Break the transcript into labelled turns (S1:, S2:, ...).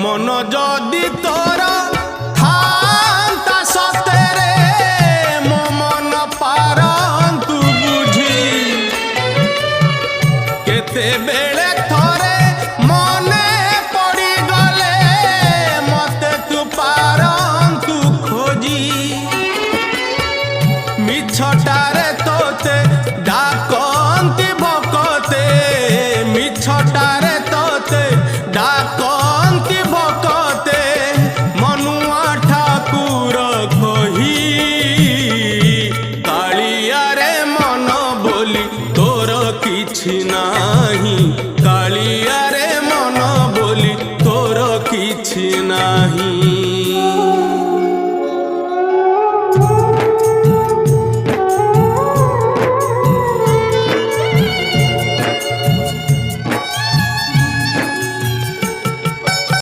S1: मन जदि तोर थांता सतेरे मो मन पारंतु बुझी केते बेले थरे मने पड़ी गले मते तू पारंतु खोजी मिछटारे तोते डाकंती भकते मिछटारे तोते डाकंती भकते मनुआ ठाकुर कही कालिया रे मन बोली तोर किछि नाही कालिया रे मन बोली तोर किछि नाही।